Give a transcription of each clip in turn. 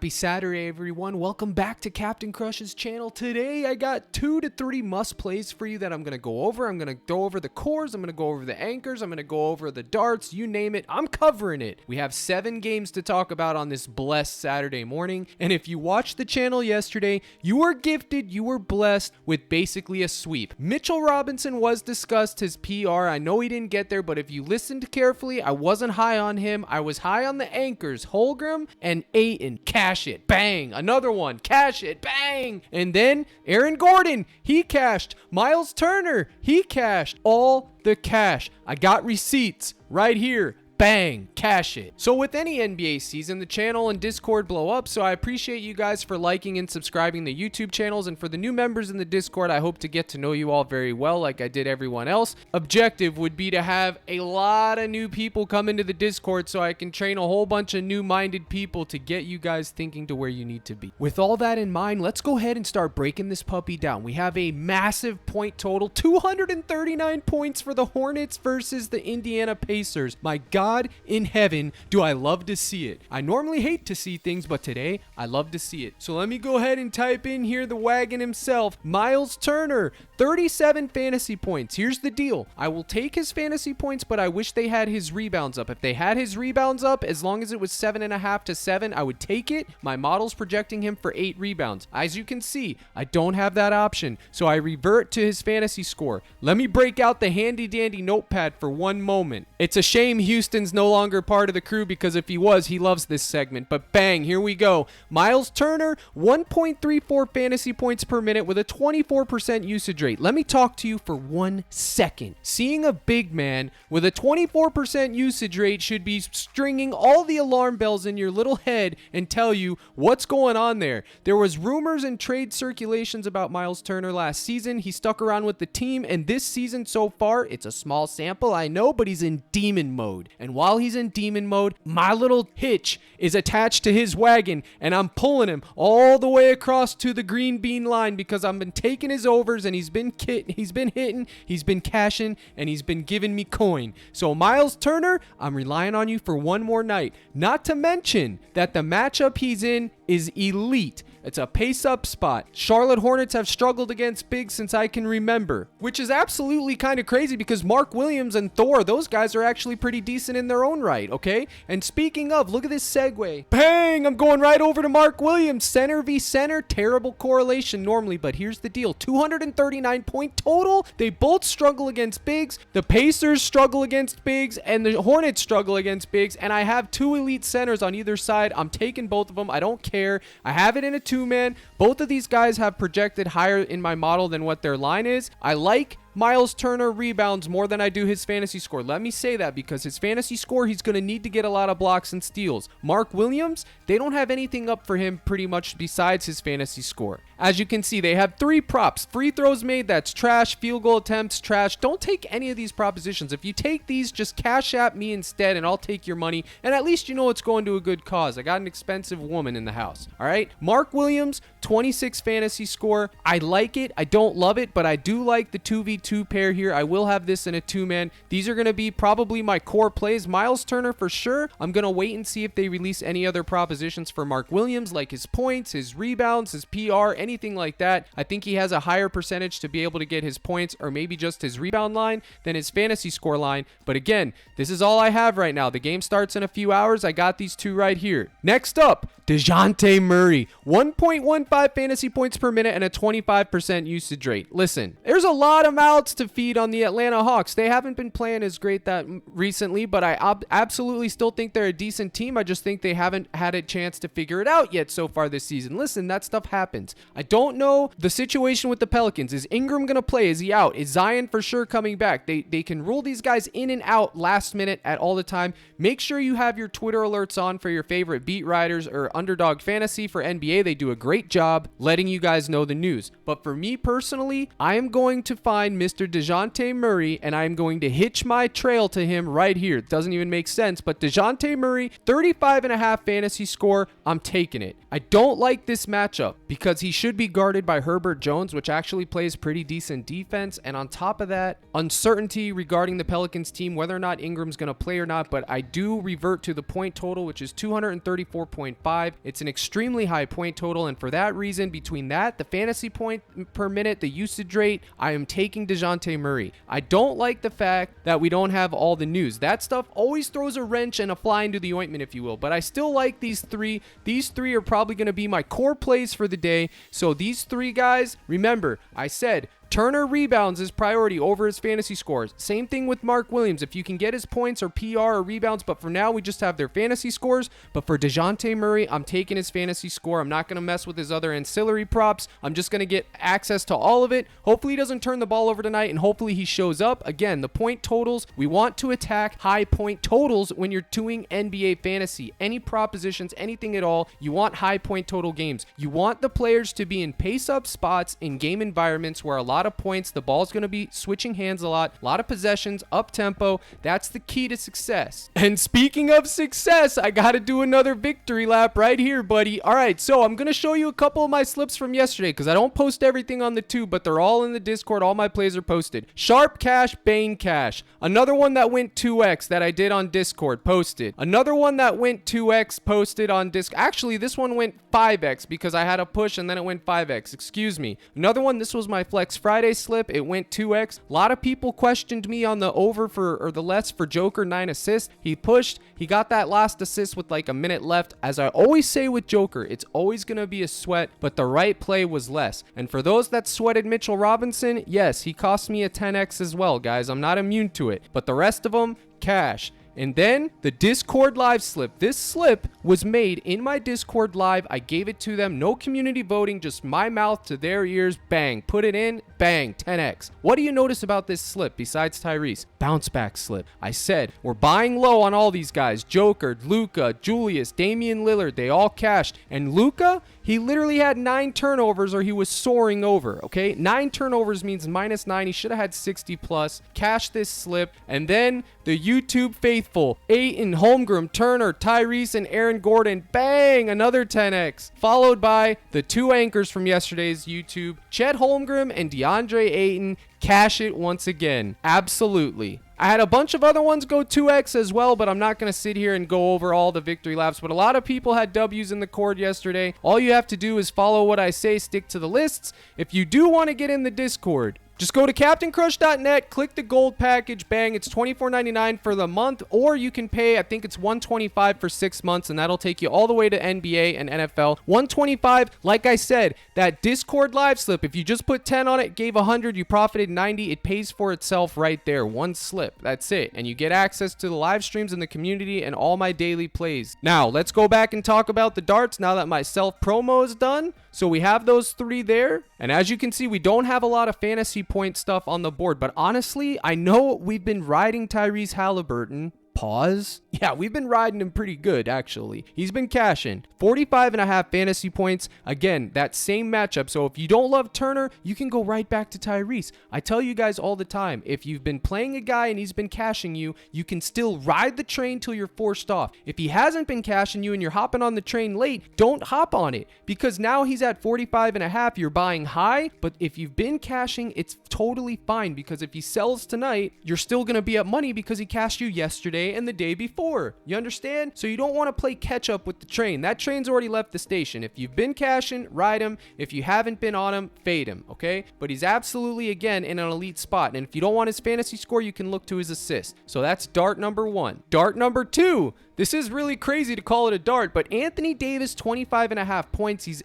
Happy Saturday, everyone. Welcome back to Captain Crush's channel. Today, I got 2 to 3 must plays for you that I'm going to go over. I'm going to go over the cores. I'm going to go over the anchors. I'm going to go over the darts. You name it. I'm covering it. We have 7 games to talk about on this blessed Saturday morning. And if you watched the channel yesterday, you were gifted, you were blessed with basically a sweep. Mitchell Robinson was discussed, his PR. I know he didn't get there, but if you listened carefully, I wasn't high on him. I was high on the anchors, Holmgren and Ayton. Cash it, bang. Another one, cash it, bang. And then Aaron Gordon, he cashed. Miles Turner, he cashed. All the cash. I got receipts right here. Bang, cash it. So with any NBA season, the channel and Discord blow up, so I appreciate you guys for liking and subscribing the YouTube channels, and for the new members in the Discord, I hope to get to know you all very well like I did everyone else. Objective would be to have a lot of new people come into the Discord so I can train a whole bunch of new-minded people to get you guys thinking to where you need to be. With all that in mind, let's go ahead and start breaking this puppy down. We have a massive point total, 239 points for the Hornets versus the Indiana Pacers. My God in heaven, do I love to see it. I normally hate to see things, but today I love to see it. So let me go ahead and type in here the wagon himself, Miles Turner, 37 fantasy points. Here's the deal. I will take his fantasy points, but I wish they had his rebounds up. If they had his rebounds up, as long as it was 7.5 to 7, I would take it. My model's projecting him for 8 rebounds. As you can see, I don't have that option, so I revert to his fantasy score. Let me break out the handy dandy notepad for one moment. It's a shame Houston's no longer part of the crew, because if he was, he loves this segment. But bang, here we go. Miles Turner, 1.34 fantasy points per minute with a 24% usage rate. Let me talk to you for 1 second. Seeing a big man with a 24% usage rate should be stringing all the alarm bells in your little head and tell you what's going on there. There was rumors and trade circulations about Miles Turner last season. He stuck around with the team, and this season so far, it's a small sample, I know, but he's in demon mode. And while he's in demon mode, my little hitch is attached to his wagon, and I'm pulling him all the way across to the green bean line because I've been taking his overs, and he's been hitting, he's been cashing, and he's been giving me coin. So Miles Turner, I'm relying on you for one more night. Not to mention that the matchup he's in is elite. It's a pace-up spot. Charlotte Hornets have struggled against bigs since I can remember, which is absolutely kind of crazy because Mark Williams and Thor, those guys are actually pretty decent in their own right, okay? And speaking of, look at this segue. Bang! I'm going right over to Mark Williams. Center v. center. Terrible correlation normally, but here's the deal. 239 point total. They both struggle against bigs. The Pacers struggle against bigs, and the Hornets struggle against bigs, and I have 2 elite centers on either side. I'm taking both of them. I don't care. I have it in a 2-man. Both of these guys have projected higher in my model than what their line is. I like Miles Turner rebounds more than I do his fantasy score. Let me say that because his fantasy score, he's going to need to get a lot of blocks and steals. Mark Williams, they don't have anything up for him pretty much besides his fantasy score. As you can see, they have 3 props. Free throws made, that's trash. Field goal attempts, trash. Don't take any of these propositions. If you take these, just cash at me instead and I'll take your money. And at least you know it's going to a good cause. I got an expensive woman in the house. All right. Mark Williams, 26 fantasy score. I like it. I don't love it, but I do like the 2v2 pair here. I will have this in a 2-man. These are going to be probably my core plays. Miles Turner for sure. I'm going to wait and see if they release any other propositions for Mark Williams, like his points, his rebounds, his PR, anything like that. I think he has a higher percentage to be able to get his points or maybe just his rebound line than his fantasy score line. But again, this is all I have right now. The game starts in a few hours. I got these 2 right here. Next up, DeAndre Murray, 1.15 fantasy points per minute and a 25% usage rate. Listen, there's a lot of mouths to feed on the Atlanta Hawks. They haven't been playing as great that recently, but I absolutely still think they're a decent team. I just think they haven't had a chance to figure it out yet so far this season. Listen, that stuff happens. I don't know the situation with the Pelicans. Is Ingram going to play? Is he out? Is Zion for sure coming back? They can rule these guys in and out last minute at all the time. Make sure you have your Twitter alerts on for your favorite beat writers or Underdog Fantasy for NBA. They do a great job letting you guys know the news. But for me personally, I am going to find Mr. DeJounte Murray, and I'm going to hitch my trail to him right here. It doesn't even make sense, but DeJounte Murray, 35.5 fantasy score, I'm taking it. I don't like this matchup because he should be guarded by Herbert Jones, which actually plays pretty decent defense, and on top of that, uncertainty regarding the Pelicans team, whether or not Ingram's going to play or not, but I do revert to the point total, which is 234.5. It's an extremely high point total, and for that reason, between that, the fantasy point per minute, the usage rate, I am taking DeJounte Murray. I don't like the fact that we don't have all the news. That stuff always throws a wrench and a fly into the ointment, if you will, but I still like these three. These three are probably going to be my core plays for the day. So these three guys, remember, I said Turner rebounds is priority over his fantasy scores. Same thing with Mark Williams. If you can get his points or PR or rebounds, but for now we just have their fantasy scores. But for DeJounte Murray, I'm taking his fantasy score. I'm not going to mess with his other ancillary props. I'm just going to get access to all of it. Hopefully he doesn't turn the ball over tonight, and hopefully he shows up. Again, the point totals, we want to attack high point totals when you're doing NBA fantasy. Any propositions, anything at all, you want high point total games. You want the players to be in pace-up spots in game environments where a lot of points, the ball's going to be switching hands a lot of possessions, up tempo. That's the key to success. And speaking of success, I got to do another victory lap right here, buddy. All right, so I'm going to show you a couple of my slips from yesterday because I don't post everything on the tube, but they're all in the Discord. All my plays are posted. Sharp Cash, Bane Cash. Another one that went 2x that I did on Discord, posted. Another one that went 2x, posted on Discord. Actually, this one went 5x because I had a push and then it went 5x. Excuse me. Another one, this was my Flex Friday slip. It went 2x. A lot of people questioned me on the over for, or the less for Joker 9 assists. He pushed. He got that last assist with like a minute left. As I always say with Joker, it's always going to be a sweat, but the right play was less. And for those that sweated Mitchell Robinson, yes, he cost me a 10x as well, guys. I'm not immune to it, but the rest of them, cash. And then the Discord live slip. This slip was made in my Discord live. I gave it to them. No community voting, just my mouth to their ears. Bang. Put it in. Bang. 10x. What do you notice about this slip besides Tyrese? Bounce back slip. I said we're buying low on all these guys. Joker, Luka, Julius, Damian Lillard. They all cashed. And Luka, he literally had 9 turnovers or he was soaring over. Okay. 9 turnovers means -9. He should have had 60 plus. Cash this slip. And then the YouTube faithful, Ayton, Holmgren, Turner, Tyrese, and Aaron Gordon. Bang! Another 10x. Followed by the 2 anchors from yesterday's YouTube, Chet Holmgren and DeAndre Ayton. Cash it once again. Absolutely. I had a bunch of other ones go 2x as well, but I'm not going to sit here and go over all the victory laps. But a lot of people had W's in the cord yesterday. All you have to do is follow what I say, stick to the lists. If you do want to get in the Discord, just go to CaptainCrush.net, click the gold package, bang, it's $24.99 for the month, or you can pay, I think it's $125 for 6 months, and that'll take you all the way to NBA and NFL. $125, like I said, that Discord live slip, if you just put 10 on it, gave 100, you profited 90, it pays for itself right there. One slip, that's it, and you get access to the live streams in the community and all my daily plays. Now, let's go back and talk about the darts now that my self promo is done. So we have those 3 there, and as you can see, we don't have a lot of fantasy point stuff on the board, but honestly, I know we've been riding Tyrese Halliburton. Pause. Yeah, we've been riding him pretty good, actually. He's been cashing 45.5 fantasy points. Again, that same matchup. So if you don't love Turner, you can go right back to Tyrese. I tell you guys all the time, if you've been playing a guy and he's been cashing you, you can still ride the train till you're forced off. If he hasn't been cashing you and you're hopping on the train late, don't hop on it, because now he's at 45.5. You're buying high, but if you've been cashing, it's totally fine, because if he sells tonight, you're still going to be up money because he cashed you yesterday and the day before. You understand? So you don't want to play catch up with the train. That train's already left the station. If you've been cashing, ride him. If you haven't been on him, fade him, okay? But he's absolutely, again, in an elite spot. And if you don't want his fantasy score, you can look to his assist. So that's dart number 1. Dart number 2. This is really crazy to call it a dart, but Anthony Davis, 25.5 points. He's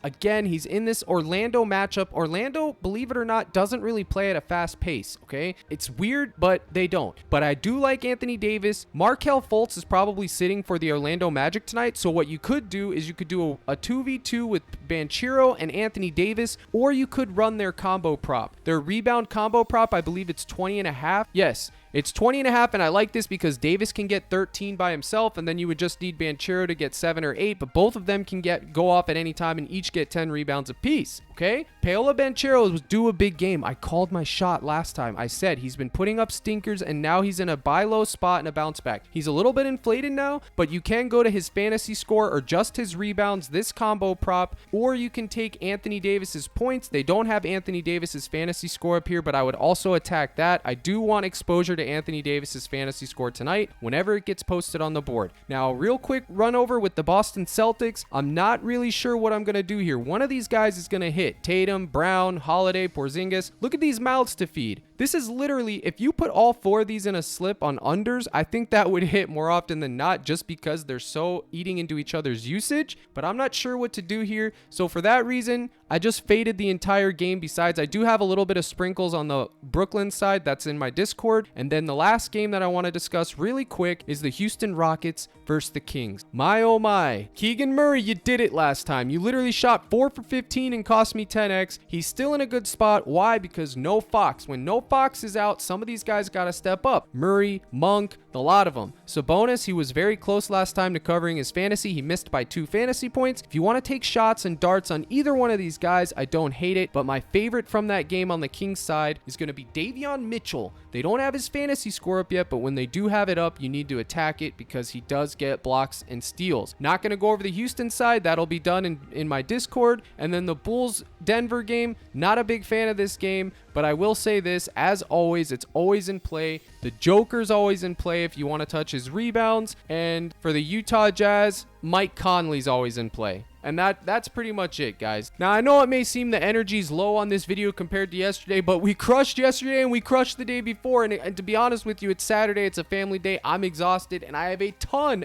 in this Orlando matchup. Orlando, believe it or not, doesn't really play at a fast pace, okay? It's weird, but they don't. But I do like Anthony Davis. Markelle Fultz is probably sitting for the Orlando Magic tonight, so what you could do is you could do a 2v2 with Banchero and Anthony Davis, or you could run their combo prop. Their rebound combo prop, I believe it's 20.5. Yes. It's 20.5, and I like this because Davis can get 13 by himself, and then you would just need Banchero to get 7 or 8, but both of them can go off at any time and each get 10 rebounds apiece. Okay? Paolo Banchero was due a big game. I called my shot last time. I said he's been putting up stinkers, and now he's in a buy low spot and a bounce back. He's a little bit inflated now, but you can go to his fantasy score or just his rebounds, this combo prop, or you can take Anthony Davis's points. They don't have Anthony Davis's fantasy score up here, but I would also attack that. I do want exposure to Anthony Davis's fantasy score tonight whenever it gets posted on the board. Now, real quick run over with the Boston Celtics. I'm not really sure what I'm going to do here. One of these guys is going to hit. Tatum, Brown, Holiday, Porzingis. Look at these mouths to feed. This is literally, if you put all 4 of these in a slip on unders, I think that would hit more often than not just because they're so eating into each other's usage, but I'm not sure what to do here. So for that reason, I just faded the entire game. Besides, I do have a little bit of sprinkles on the Brooklyn side that's in my Discord. And then the last game that I want to discuss really quick is the Houston Rockets versus the Kings. My oh my. Keegan Murray, you did it last time. You literally shot 4 for 15 and cost me 10x. He's still in a good spot. Why? Because no Fox. When no Fox is out, some of these guys got to step up. Murray, Monk, a lot of them. Sabonis, he was very close last time to covering his fantasy. He missed by 2 fantasy points. If you want to take shots and darts on either one of these guys, I don't hate it, but my favorite from that game on the Kings side is going to be Davion Mitchell. They don't have his fantasy score up yet, but when they do have it up, you need to attack it because he does get blocks and steals. Not going to go over the Houston side. That'll be done in my Discord. And then the Bulls Denver game, not a big fan of this game, but I will say this, as always, it's always in play. The Joker's always in play if you want to touch his rebounds. And for the Utah Jazz, Mike Conley's always in play. And that's pretty much it, guys. Now, I know it may seem the energy's low on this video compared to yesterday, but we crushed yesterday and we crushed the day before. And to be honest with you, it's Saturday. It's a family day. I'm exhausted and I have a ton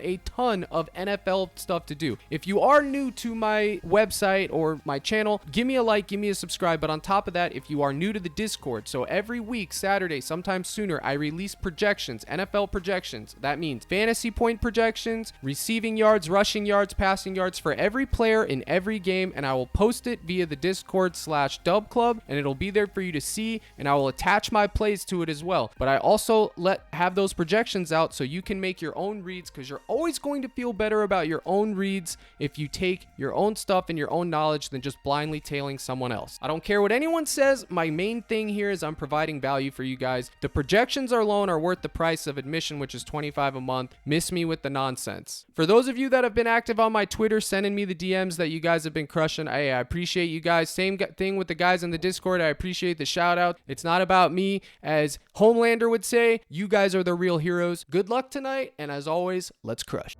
of NFL stuff to do. If you are new to my website or my channel, give me a like, give me a subscribe. But on top of that, if you are new to the Discord, so every week, Saturday, sometime sooner, I release projections, NFL projections. That means fantasy point projections, receiving yards, rushing yards, passing yards for every player in every game, and I will post it via the Discord/Dub Club, and it'll be there for you to see, and I will attach my plays to it as well. But I also have those projections out so you can make your own reads, because you're always going to feel better about your own reads if you take your own stuff and your own knowledge than just blindly tailing someone else. I don't care what anyone says. My main thing here is I'm providing value for you guys. The projections alone are worth the price of admission, which is $25 a month. Miss me with the nonsense. For those of you that have been active on my Twitter, sending me the DMs that you guys have been crushing, I appreciate you guys. Same thing with the guys in the Discord. I appreciate the shout out. It's not about me. As Homelander would say, you guys are the real heroes. Good luck tonight, and as always, let's crush.